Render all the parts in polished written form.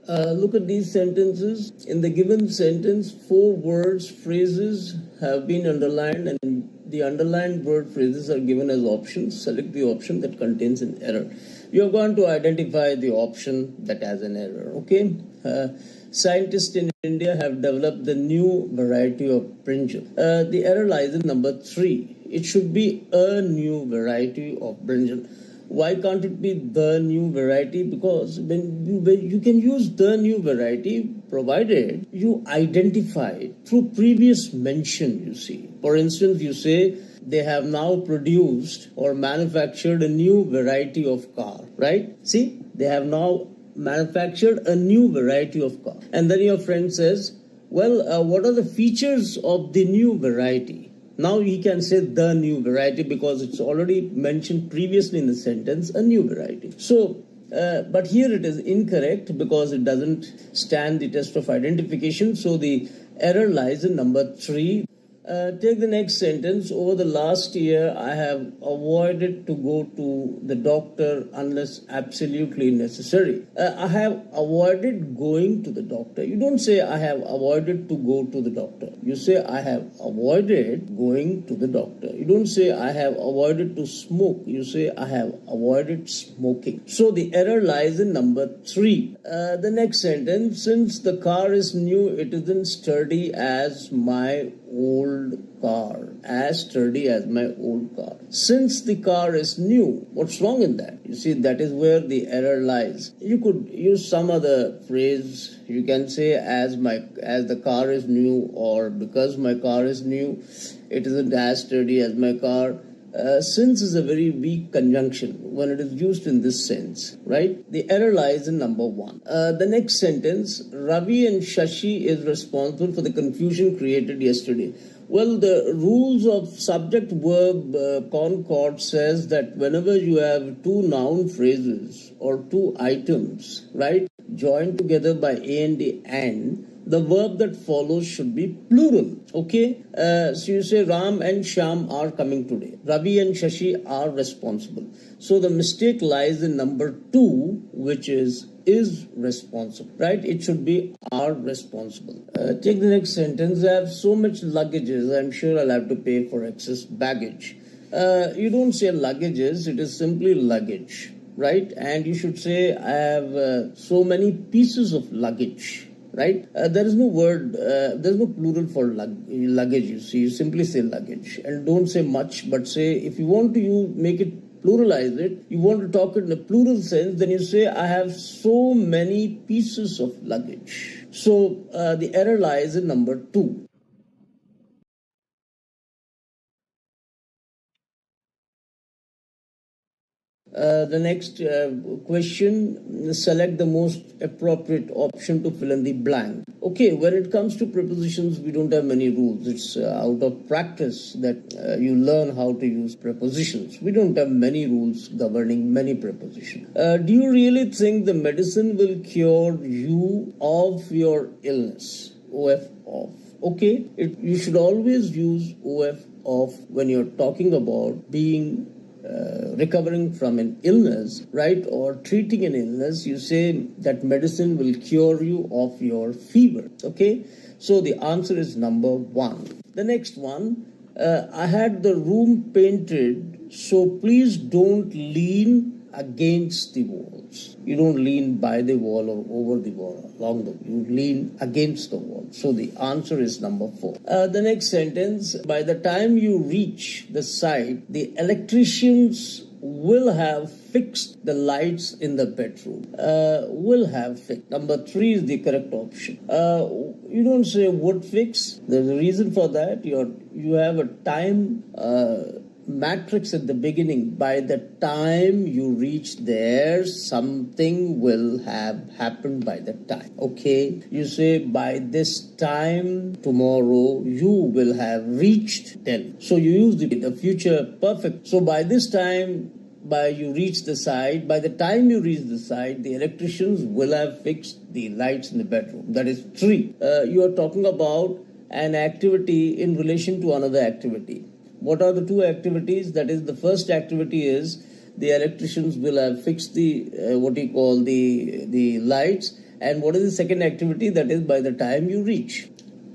Look at these sentences. In the given sentence, 4 words, phrases have been underlined, and the underlined word phrases are given as options. Select the option that contains an error. You're going to identify the option that has an error, okay? Scientists in India have developed the new variety of brinjal. The error lies in number 3. It should be a new variety of brinjal. Why can't it be the new variety? Because when you can use the new variety provided you identify it through previous mention, you see. For instance, you say they have now produced or manufactured a new variety of car, right? See, they have now manufactured a new variety of car. And then your friend says, well, what are the features of the new variety? Now he can say the new variety because it's already mentioned previously in the sentence, a new variety. So, but here it is incorrect because it doesn't stand the test of identification. So the error lies in number 3. Take the next sentence. Over the last year, I have avoided to go to the doctor unless absolutely necessary. I have avoided going to the doctor. You don't say I have avoided to go to the doctor. You say I have avoided going to the doctor. You don't say I have avoided to smoke. You say I have avoided smoking. So the error lies in number 3. The next sentence, since the car is new, it isn't sturdy as my old car. As sturdy as my old car. Since the car is new, what's wrong in that? You see, that is where the error lies. You could use some other phrase. You can say as the car is new, or because my car is new, it isn't as sturdy as my car. Since is a very weak conjunction when it is used in this sense, right? The error lies in number 1. The next sentence, Ravi and Shashi is responsible for the confusion created yesterday. Well, the rules of subject-verb Concord says that whenever you have 2 noun phrases or 2 items, right, joined together by and, the verb that follows should be plural, okay? So you say Ram and Shyam are coming today. Ravi and Shashi are responsible. So the mistake lies in number 2, which is responsible, right? It should be are responsible. Take the next sentence. I have so much luggages, I'm sure I'll have to pay for excess baggage. You don't say luggages, it is simply luggage, right? And you should say I have so many pieces of luggage. Right? There is no word, there is no plural for luggage, you see. You simply say luggage. And don't say much, but say, if you want to make it, pluralize it, you want to talk it in a plural sense, then you say, I have so many pieces of luggage. So the error lies in number 2. The next question, select the most appropriate option to fill in the blank. Okay, when it comes to prepositions, we don't have many rules. It's out of practice that you learn how to use prepositions. We don't have many rules governing many prepositions. Do you really think the medicine will cure you of your illness? OF of. Okay, you should always use OF of when you're talking about being recovering from an illness, right, or treating an illness. You say that medicine will cure you of your fever, okay? So the answer is number 1. The next one, I had the room painted, so please don't lean against the walls. You don't lean by the wall or over the wall, you lean against the wall. So the answer is number 4. The next sentence, by the time you reach the site, the electricians will have fixed the lights in the bedroom. Will have fixed. Number 3 is the correct option. You don't say would fix. There's a reason for that. You have a time matrix at the beginning. By the time you reach there, something will have happened by that time. Okay? You say by this time tomorrow you will have reached Delhi. So you use the future perfect. So by this time, by you reach the site, by the time you reach the site, the electricians will have fixed the lights in the bedroom. That is 3. You are talking about an activity in relation to another activity. What are the 2 activities? That is, the first activity is the electricians will have fixed the the lights, And what is the second activity? That is by the time you reach.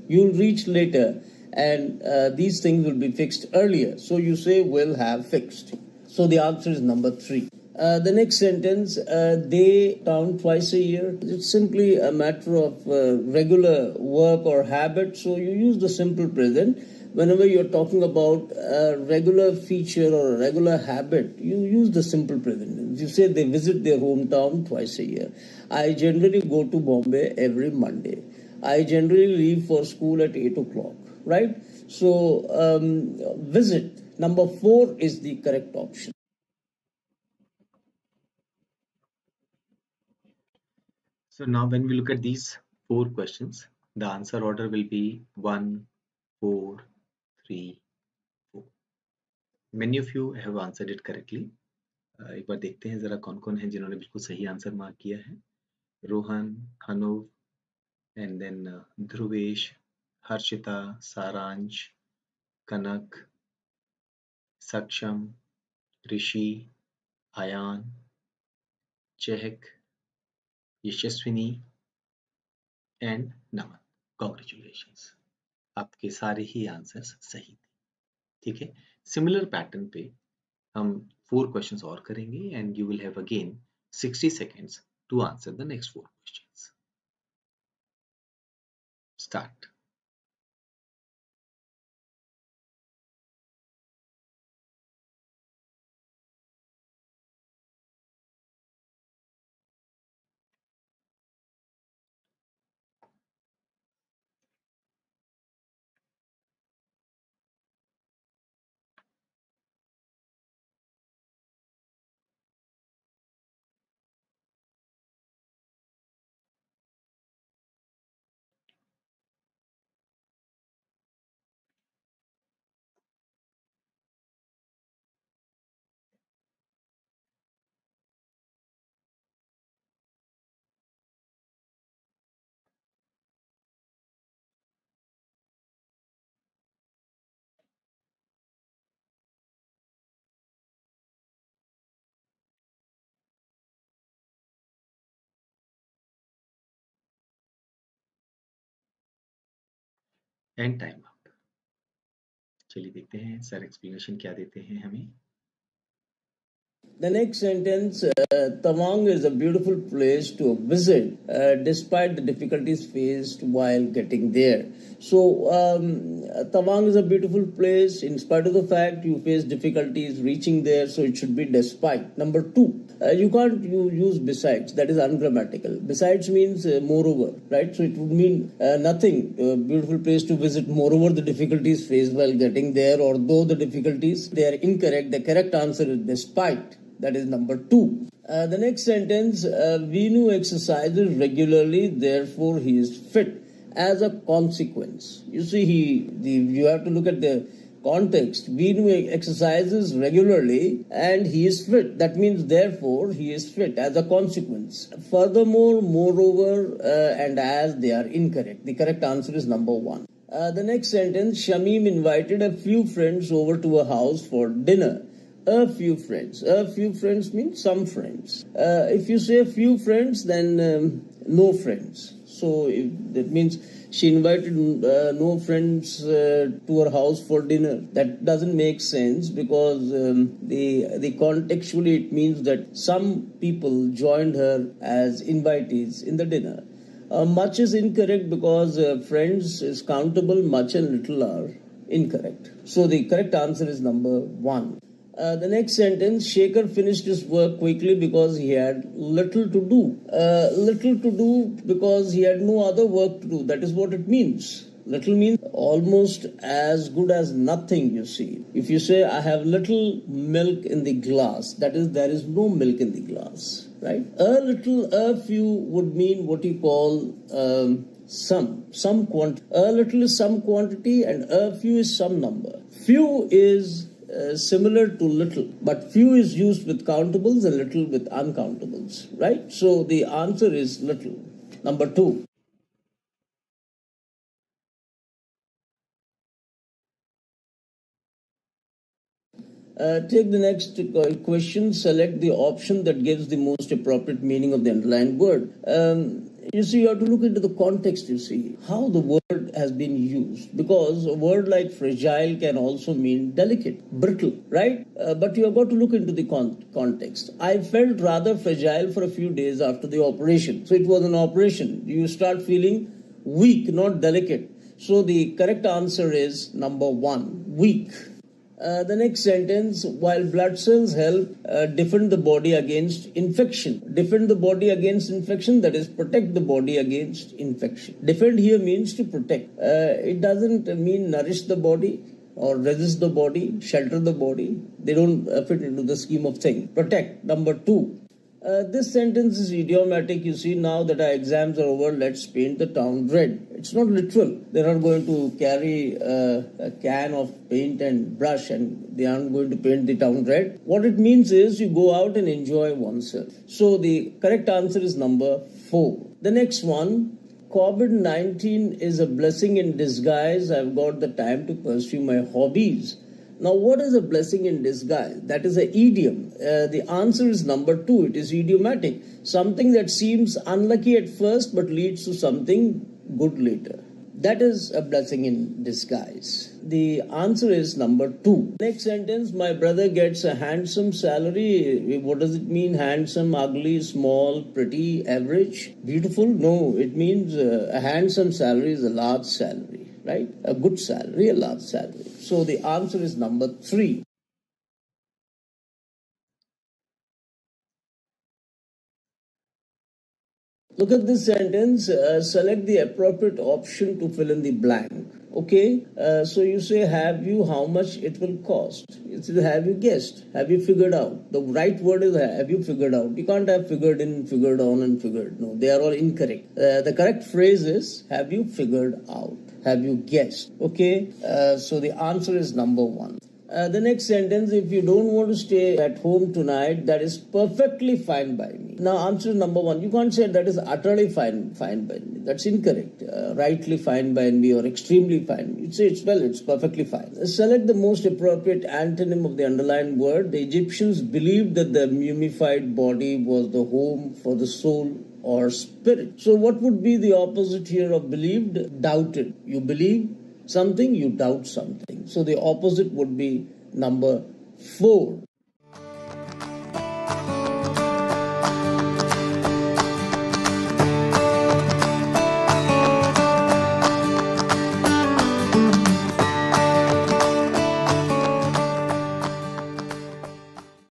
You'll reach later, and these things will be fixed earlier. So you say will have fixed. So the answer is number 3. The next sentence, they town twice a year. It's simply a matter of regular work or habit. So you use the simple present. Whenever you're talking about a regular feature or a regular habit, you use the simple present. You say they visit their hometown twice a year. I generally go to Bombay every Monday. I generally leave for school at 8 o'clock, right? So visit, number 4 is the correct option. So now when we look at these 4 questions, the answer order will be 1, 4, 3, 4. Many of you have answered it correctly. एक बार देखते हैं जरा कौन कौन है जिन्होंने बिल्कुल सही आंसर मार्क किया है. Rohan, Anuv, and then Dhruvesh, Harshita, Saransh, Kanak, Saksham, Rishi, Ayan, Chehak, Yashaswini and Naman. Congratulations. आपके सारे ही आंसर्स सही थे. ठीक है, सिमिलर पैटर्न पे हम 4 क्वेश्चंस और करेंगे and you will have again 60 seconds to answer the next 4 questions. Start. And time up. चलिए देखते हैं सर एक्सप्लेनेशन क्या देते हैं हमें. The next sentence, Tawang is a beautiful place to visit despite the difficulties faced while getting there. So, Tawang is a beautiful place in spite of the fact you face difficulties reaching there, so it should be despite. Number 2, you can't use besides, that is ungrammatical. Besides means moreover, right? So it would mean nothing, beautiful place to visit, moreover the difficulties faced while getting there, or though the difficulties, they are incorrect. The correct answer is despite. That is number 2. The next sentence, Vinu exercises regularly, therefore he is fit. As a consequence, you see, you have to look at the context. Vinu exercises regularly and he is fit. That means therefore he is fit as a consequence. Furthermore, moreover, and as, they are incorrect. The correct answer is number 1. The next sentence, Shamim invited a few friends over to a house for dinner. A few friends. A few friends means some friends. If you say a few friends, then no friends. So that means she invited no friends to her house for dinner. That doesn't make sense because the contextually it means that some people joined her as invitees in the dinner. Much is incorrect because friends is countable, much and little are incorrect. So the correct answer is number 1. The next sentence, Shekhar finished his work quickly because he had little to do. Little to do because he had no other work to do. That is what it means. Little means almost as good as nothing, you see. If you say, I have little milk in the glass, that is, there is no milk in the glass, right? A little, a few would mean what you call some quantity. A little is some quantity and a few is some number. Few is similar to little, but few is used with countables and little with uncountables, right? So the answer is little. Number 2. Take the next question, select the option that gives the most appropriate meaning of the underlined word. You see, you have to look into the context, you see, how the word has been used. Because a word like fragile can also mean delicate, brittle, right? But you have got to look into the context. I felt rather fragile for a few days after the operation. So it was an operation. You start feeling weak, not delicate. So the correct answer is number 1, weak. The next sentence, while blood cells help defend the body against infection. Defend the body against infection, that is protect the body against infection. Defend here means to protect. It doesn't mean nourish the body or resist the body, shelter the body. They don't fit into the scheme of things. Protect, number 2. This sentence is idiomatic. You see, now that our exams are over, let's paint the town red. It's not literal. They're not going to carry a can of paint and brush and they aren't going to paint the town red. What it means is you go out and enjoy oneself. So the correct answer is number 4. The next one, COVID-19 is a blessing in disguise. I've got the time to pursue my hobbies. Now, what is a blessing in disguise? That is an idiom. The answer is number 2. It is idiomatic. Something that seems unlucky at first but leads to something good later. That is a blessing in disguise. The answer is number 2. Next sentence, my brother gets a handsome salary. What does it mean? Handsome, ugly, small, pretty, average, beautiful? No, it means a handsome salary is a large salary. Right? A good salary, a large salary. So the answer is number 3. Look at this sentence. Select the appropriate option to fill in the blank. Okay, so you say, have you, how much it will cost? It says, have you guessed? Have you figured out? The right word is have you figured out? You can't have figured in, figured on, and figured. No, they are all incorrect. The correct phrase is, have you figured out? Have you guessed? Okay, so the answer is number 1. The next sentence, if you don't want to stay at home tonight, that is perfectly fine by me. Now, answer number 1. You can't say that is utterly fine by me. That's incorrect. Rightly fine by me or extremely fine. You'd say it's perfectly fine. Select the most appropriate antonym of the underlined word. The Egyptians believed that the mummified body was the home for the soul or spirit. So what would be the opposite here of believed? Doubted. You believe something, you doubt something. So the opposite would be number 4.